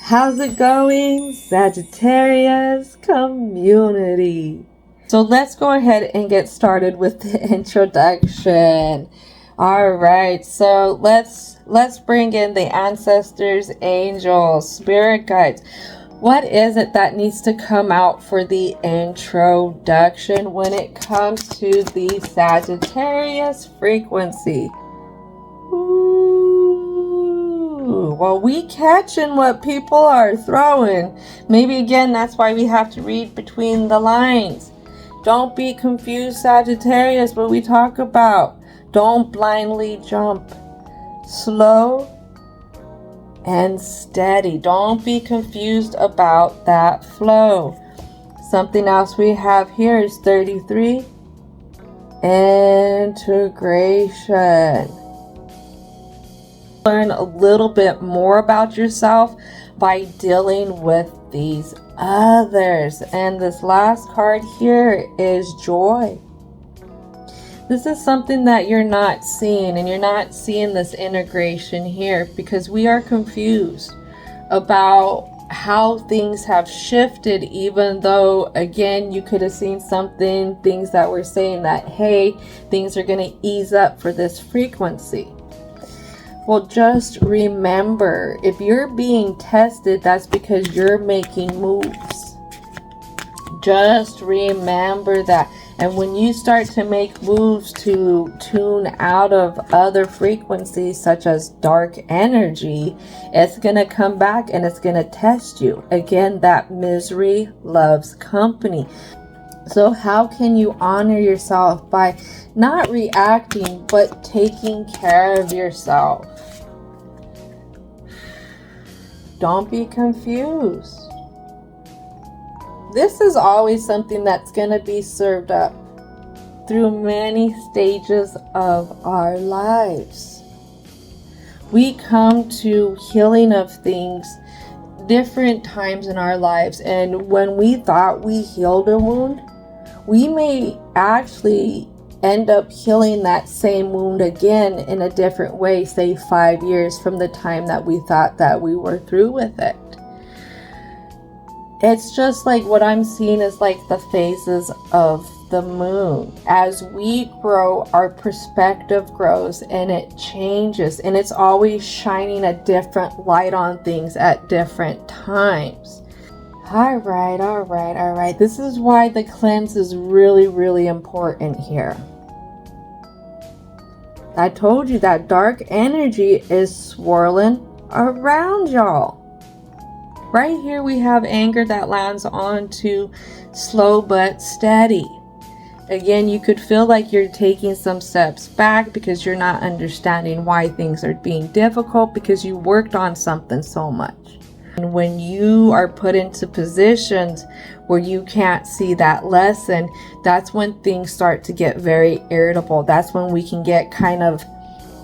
How's it going, Sagittarius community? So let's go ahead and get started with the introduction. All right, so let's bring in the ancestors, angels, spirit guides. What is it that needs to come out for the introduction when it comes to the Sagittarius frequency? Well, we catching what people are throwing. Maybe again, that's why we have to read between the lines. Don't be confused, Sagittarius, what we talk about. Don't blindly jump. Slow and steady. Don't be confused about that flow. Something else we have here is 33. Integration. Learn a little bit more about yourself by dealing with these others. And this last card here is joy. This is something that you're not seeing, and you're not seeing this integration here because we are confused about how things have shifted, even though again you could have seen things that were saying that, hey, things are going to ease up for this frequency. Well, just remember, if you're being tested, that's because you're making moves. Just remember that. And when you start to make moves to tune out of other frequencies, such as dark energy, it's going to come back and it's going to test you. Again, that misery loves company. So how can you honor yourself? By not reacting, but taking care of yourself. Don't be confused. This is always something that's going to be served up through many stages of our lives. We come to healing of things different times in our lives, and when we thought we healed a wound, we may actually end up healing that same wound again in a different way, say 5 years from the time that we thought that we were through with it. It's just like what I'm seeing is like the phases of the moon. As we grow, our perspective grows and it changes, and it's always shining a different light on things at different times. All right. This is why the cleanse is really, really important here. I told you that dark energy is swirling around y'all. Right here we have anger that lands onto slow but steady. Again, you could feel like you're taking some steps back because you're not understanding why things are being difficult because you worked on something so much. And when you are put into positions where you can't see that lesson, that's when things start to get very irritable. That's when we can get kind of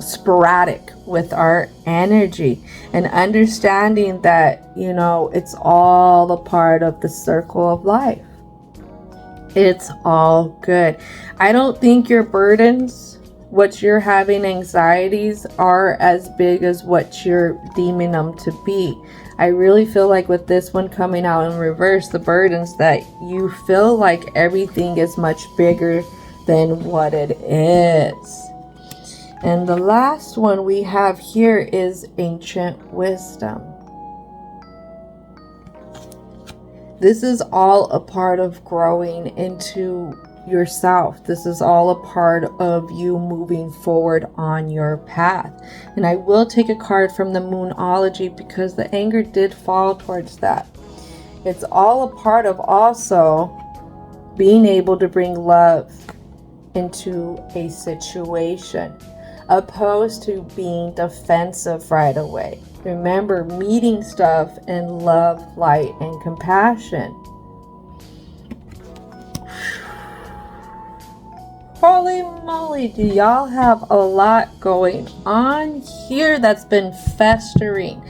sporadic with our energy, and understanding that, it's all a part of the circle of life. It's all good. I don't think your burdens, what you're having anxieties, are as big as what you're deeming them to be. I really feel like with this one coming out in reverse, the burdens, that you feel like everything is much bigger than what it is. And the last one we have here is ancient wisdom. This is all a part of growing into yourself. This is all a part of you moving forward on your path. And I will take a card from the Moonology because the anger did fall towards that. It's all a part of also being able to bring love into a situation, opposed to being defensive right away. Remember, meeting stuff in love, light, and compassion. Holy moly, do y'all have a lot going on here that's been festering,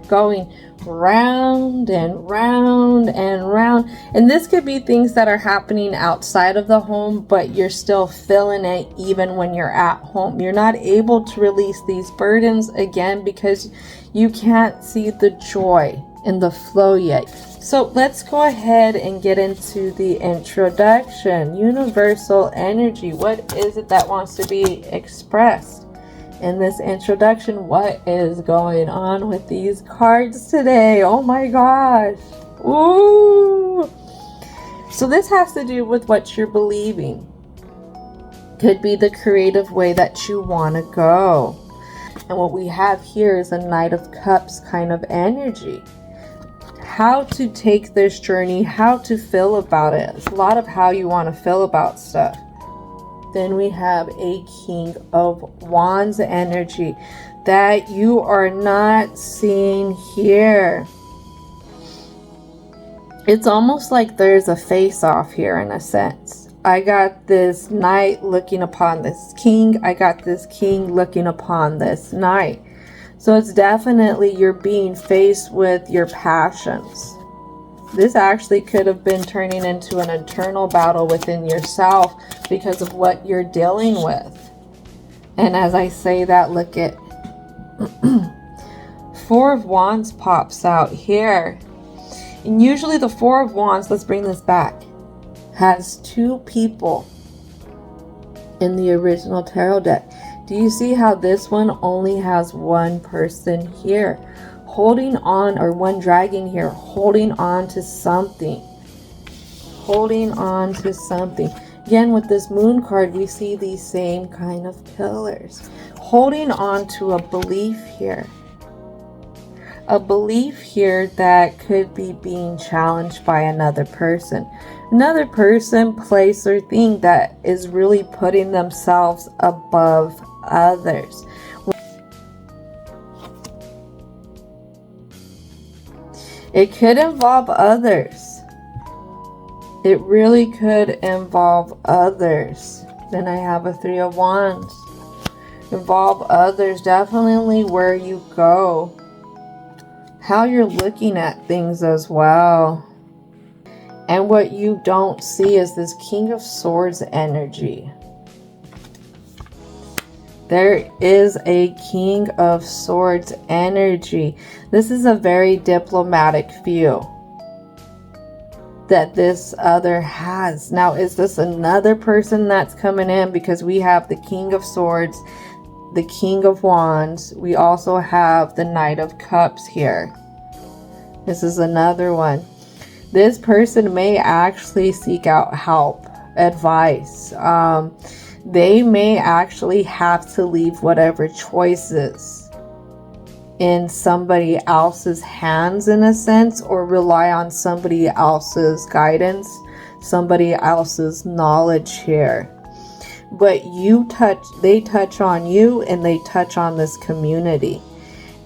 going round and round and round. And this could be things that are happening outside of the home, but you're still feeling it even when you're at home. You're not able to release these burdens again because you can't see the joy in the flow yet. So let's go ahead and get into the introduction. Universal energy. What is it that wants to be expressed in this introduction? What is going on with these cards today? Oh my gosh. Ooh. So this has to do with what you're believing. Could be the creative way that you want to go. And what we have here is a Knight of Cups kind of energy. How to take this journey, how to feel about it. It's a lot of how you want to feel about stuff. Then we have a King of Wands energy that you are not seeing here. It's almost like there's a face-off here in a sense. I got this knight looking upon this king. I got this king looking upon this knight. So it's definitely you're being faced with your passions. This actually could have been turning into an internal battle within yourself because of what you're dealing with. And as I say that, look at Four of Wands pops out here. And usually the Four of Wands, let's bring this back, has two people in the original tarot deck. Do you see how this one only has one person here holding on, or one dragon here holding on to something? Holding on to something. Again, with this moon card, we see these same kind of pillars. Holding on to a belief here. A belief here that could be being challenged by another person. Another person, place, or thing that is really putting themselves above others. It could involve others. It really could involve others. Then I have a Three of Wands. Involve others, definitely where you go. How you're looking at things as well. And what you don't see is this King of Swords energy. There is a King of Swords energy. This is a very diplomatic view that this other has. Now, is this another person that's coming in? Because we have the King of Swords, the King of Wands. We also have the Knight of Cups here. This is another one. This person may actually seek out help, advice. They may actually have to leave whatever choices in somebody else's hands in a sense, or rely on somebody else's guidance, somebody else's knowledge here. But they touch on you, and they touch on this community.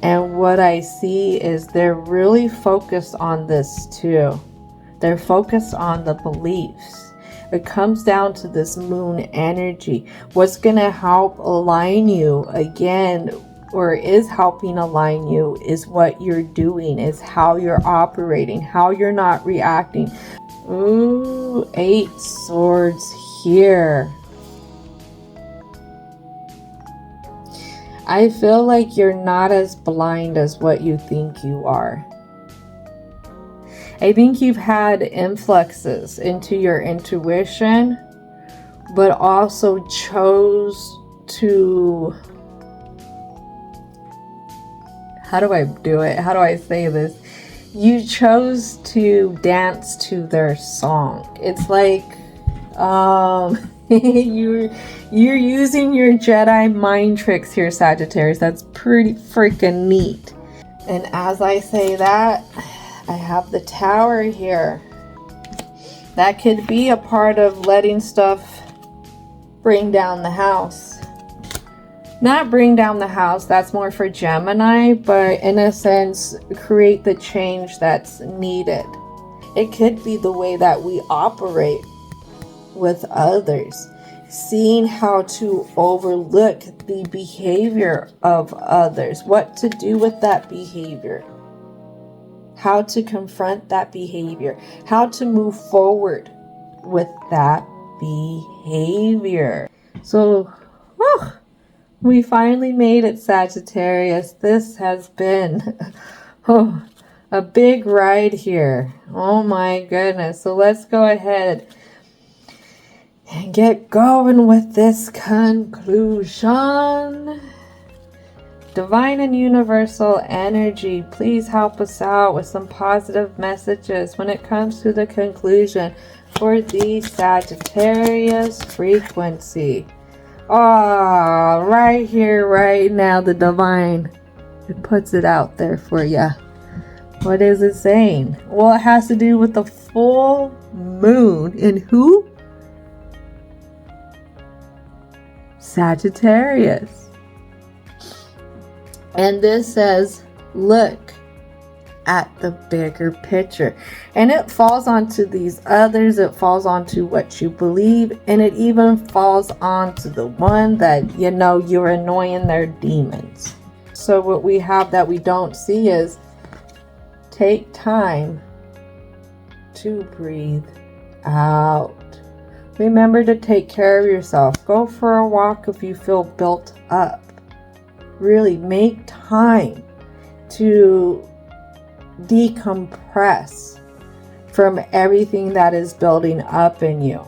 And what I see is they're really focused on this too. They're focused on the beliefs. It comes down to this moon energy. What's going to help align you again, or is helping align you, is what you're doing, is how you're operating, how you're not reacting. Ooh, 8 Swords here. I feel like you're not as blind as what you think you are. I think you've had influxes into your intuition, but also chose to... How do I do it? How do I say this? You chose to dance to their song. It's like you're using your Jedi mind tricks here, Sagittarius. That's pretty freaking neat. And as I say that, I have the Tower here. That could be a part of letting stuff bring down the house. Not bring down the house, that's more for Gemini, but in a sense, create the change that's needed. It could be the way that we operate with others. Seeing how to overlook the behavior of others. What to do with that behavior. How to confront that behavior. How to move forward with that behavior. So, we finally made it, Sagittarius. This has been A big ride here. Oh my goodness. So let's go ahead and get going with this conclusion. Divine and universal energy, please help us out with some positive messages when it comes to the conclusion for the Sagittarius frequency. Ah, right here, right now, the divine, it puts it out there for you. What is it saying? Well, it has to do with the full moon in who? Sagittarius. And this says, look at the bigger picture. And it falls onto these others. It falls onto what you believe. And it even falls onto the one that, you know, you're annoying their demons. So what we have that we don't see is take time to breathe out. Remember to take care of yourself. Go for a walk if you feel built up. Really make time to decompress from everything that is building up in you.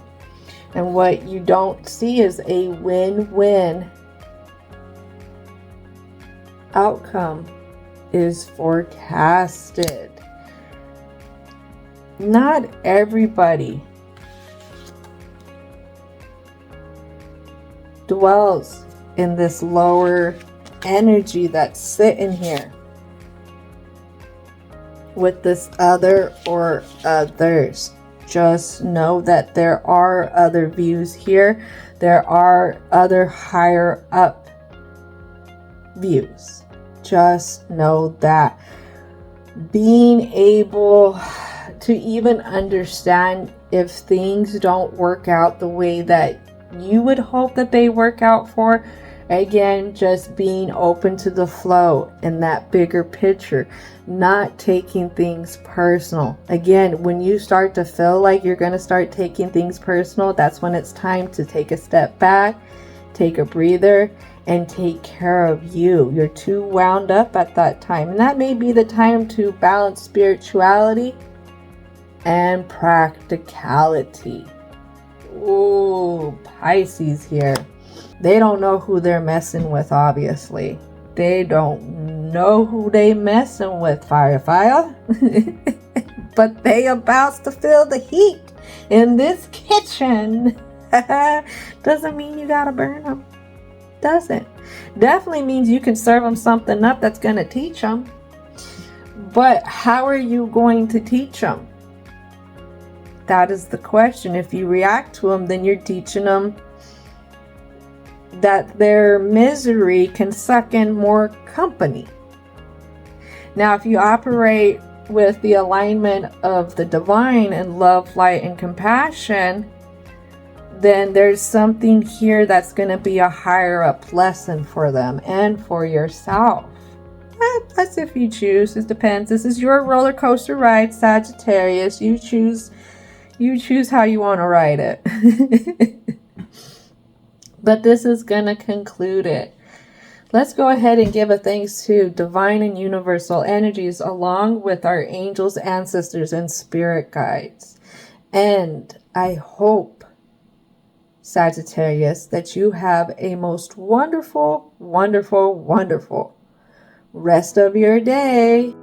And what you don't see is a win-win outcome is forecasted. Not everybody dwells in this lower energy that's sitting here with this other or others. Just know that there are other views here. There are other higher up views. Just know that. Being able to even understand if things don't work out the way that you would hope that they work out for. Again, just being open to the flow in that bigger picture, not taking things personal. Again, when you start to feel like you're going to start taking things personal, that's when it's time to take a step back, take a breather, and take care of you. You're too wound up at that time. And that may be the time to balance spirituality and practicality. Ooh, Pisces here. They don't know who they're messing with, obviously. They don't know who they messing with, fire. But they about to feel the heat in this kitchen. Doesn't mean you gotta burn them. Doesn't. Definitely means you can serve them something up that's gonna teach them. But how are you going to teach them? That is the question. If you react to them, then you're teaching them that their misery can suck in more company. Now, if you operate with the alignment of the divine and love, light, and compassion, then there's something here that's going to be a higher up lesson for them and for yourself. That's if you choose. It depends. This is your roller coaster ride, Sagittarius. You choose how you want to ride it. But this is going to conclude it. Let's go ahead and give a thanks to divine and universal energies along with our angels, ancestors, and spirit guides. And I hope, Sagittarius, that you have a most wonderful, wonderful, wonderful rest of your day.